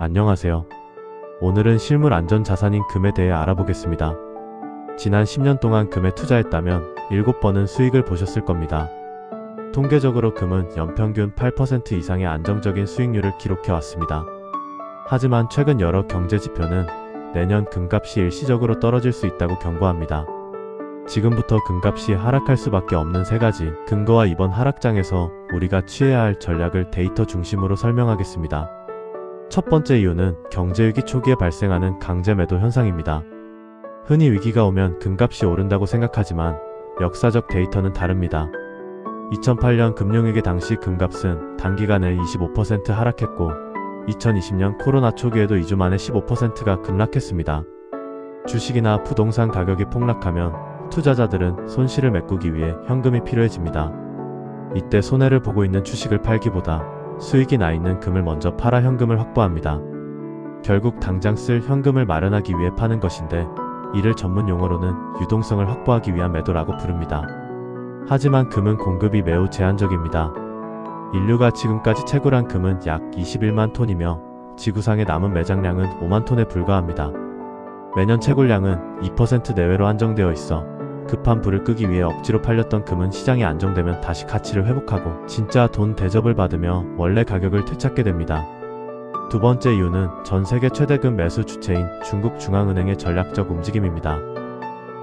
안녕하세요. 오늘은 실물 안전자산인 금에 대해 알아보겠습니다. 지난 10년 동안 금에 투자했다면 7번은 수익을 보셨을 겁니다. 통계적으로 금은 연평균 8% 이상의 안정적인 수익률을 기록해왔습니다. 하지만 최근 여러 경제지표는 내년 금값이 일시적으로 떨어질 수 있다고 경고합니다. 지금부터 금값이 하락할 수밖에 없는 3가지 근거와 이번 하락장에서 우리가 취해야 할 전략을 데이터 중심으로 설명하겠습니다. 첫 번째 이유는 경제위기 초기에 발생하는 강제매도 현상입니다. 흔히 위기가 오면 금값이 오른다고 생각하지만 역사적 데이터는 다릅니다. 2008년 금융위기 당시 금값은 단기간에 25% 하락했고 2020년 코로나 초기에도 2주 만에 15%가 급락했습니다. 주식이나 부동산 가격이 폭락하면 투자자들은 손실을 메꾸기 위해 현금이 필요해집니다. 이때 손해를 보고 있는 주식을 팔기보다 수익이 나 있는 금을 먼저 팔아 현금을 확보합니다. 결국 당장 쓸 현금을 마련하기 위해 파는 것인데 이를 전문 용어로는 유동성을 확보하기 위한 매도라고 부릅니다. 하지만 금은 공급이 매우 제한적입니다. 인류가 지금까지 채굴한 금은 약 21만 톤이며 지구상의 남은 매장량은 5만 톤에 불과합니다. 매년 채굴량은 2% 내외로 한정되어 있어 급한 불을 끄기 위해 억지로 팔렸던 금은 시장이 안정되면 다시 가치를 회복하고 진짜 돈 대접을 받으며 원래 가격을 되찾게 됩니다. 두 번째 이유는 전 세계 최대 금 매수 주체인 중국 중앙은행의 전략적 움직임입니다.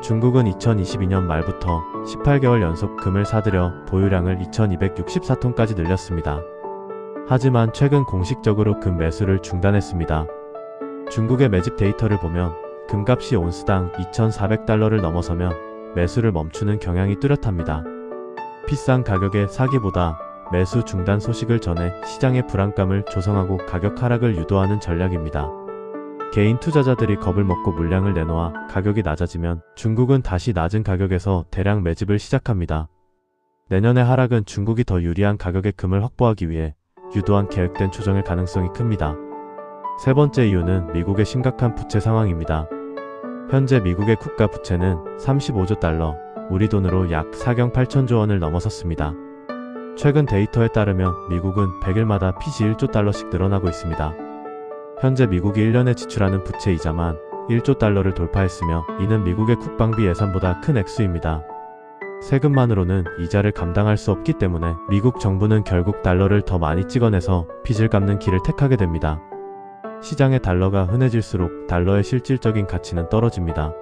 중국은 2022년 말부터 18개월 연속 금을 사들여 보유량을 2264톤까지 늘렸습니다. 하지만 최근 공식적으로 금 매수를 중단했습니다. 중국의 매집 데이터를 보면 금값이 온스당 2,400달러를 넘어서면 매수를 멈추는 경향이 뚜렷합니다. 비싼 가격에 사기보다 매수 중단 소식을 전해 시장의 불안감을 조성하고 가격 하락을 유도하는 전략입니다. 개인 투자자들이 겁을 먹고 물량을 내놓아 가격이 낮아지면 중국은 다시 낮은 가격에서 대량 매집을 시작합니다. 내년의 하락은 중국이 더 유리한 가격의 금을 확보하기 위해 유도한 계획된 조정일 가능성이 큽니다. 세 번째 이유는 미국의 심각한 부채 상황입니다. 현재 미국의 국가 부채는 35조 달러, 우리 돈으로 약 4경 8천조 원을 넘어섰습니다. 최근 데이터에 따르면 미국은 100일마다 빚이 1조 달러씩 늘어나고 있습니다. 현재 미국이 1년에 지출하는 부채 이자만 1조 달러를 돌파했으며 이는 미국의 국방비 예산보다 큰 액수입니다. 세금만으로는 이자를 감당할 수 없기 때문에 미국 정부는 결국 달러를 더 많이 찍어내서 빚을 갚는 길을 택하게 됩니다. 시장의 달러가 흔해질수록 달러의 실질적인 가치는 떨어집니다.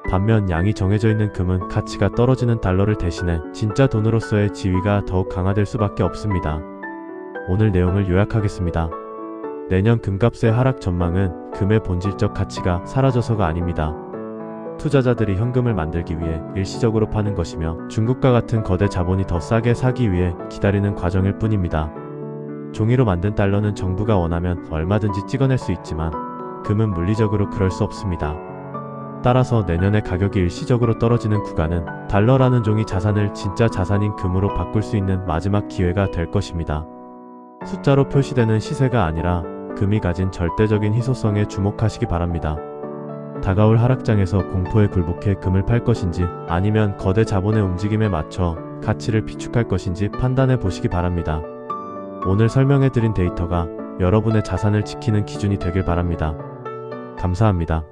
반면 양이 정해져 있는 금은 가치가 떨어지는 달러를 대신해 진짜 돈으로서의 지위가 더욱 강화될 수밖에 없습니다. 오늘 내용을 요약하겠습니다. 내년 금값의 하락 전망은 금의 본질적 가치가 사라져서가 아닙니다. 투자자들이 현금을 만들기 위해 일시적으로 파는 것이며 중국과 같은 거대 자본이 더 싸게 사기 위해 기다리는 과정일 뿐입니다. 종이로 만든 달러는 정부가 원하면 얼마든지 찍어낼 수 있지만 금은 물리적으로 그럴 수 없습니다. 따라서 내년에 가격이 일시적으로 떨어지는 구간은 달러라는 종이 자산을 진짜 자산인 금으로 바꿀 수 있는 마지막 기회가 될 것입니다. 숫자로 표시되는 시세가 아니라 금이 가진 절대적인 희소성에 주목하시기 바랍니다. 다가올 하락장에서 공포에 굴복해 금을 팔 것인지 아니면 거대 자본의 움직임에 맞춰 가치를 비축할 것인지 판단해 보시기 바랍니다. 오늘 설명해드린 데이터가 여러분의 자산을 지키는 기준이 되길 바랍니다. 감사합니다.